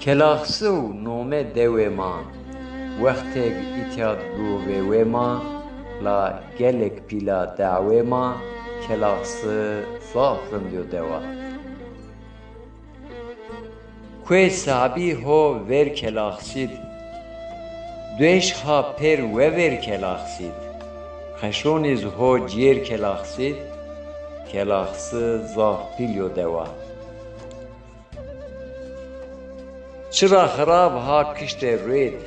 کلاخسو نومه دوی ما وقتی اتیاد گوه ما لا گلک پیلا دعوه ما کلاخسو ظافرم دیو دوا کوی صحابی هو ور کلاخسید دویش ها پر و ور کلاخسید خشونیز هو جیر کلاخسید کلاخسو ظاف پیلیو دوا چرا خراب ها کشت رید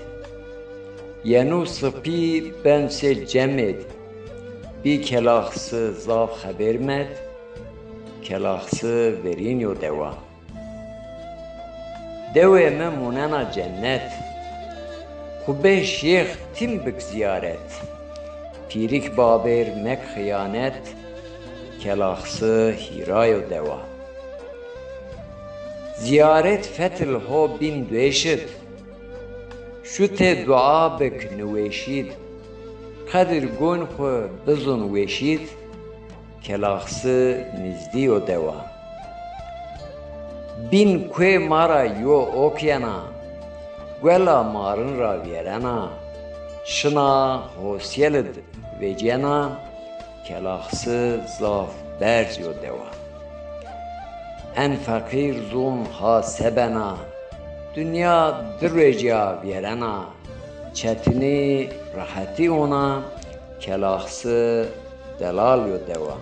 ینو سپی بنس جمد بی کلاخسو ظاف خبر مد کلاخسو ورینیو دوا دوی مموننا cennet خوبه شیخ تیم بک ziyaret پیریک بابر مک خیانت کلاخسو هیرایو دوا ziyaret fetil ho bin dweşit şu te dua bek nweşit kadir gon xo bizun weşit kelaxsı nizdi o deva bin kwe mara yo okyana gwela marın ra verena şına hosyelid vecena kelaxsı zaf berz yo deva en fakir zun ha sebena dünya dirreca verena çetini rahati ona kelaxsı delal yo deva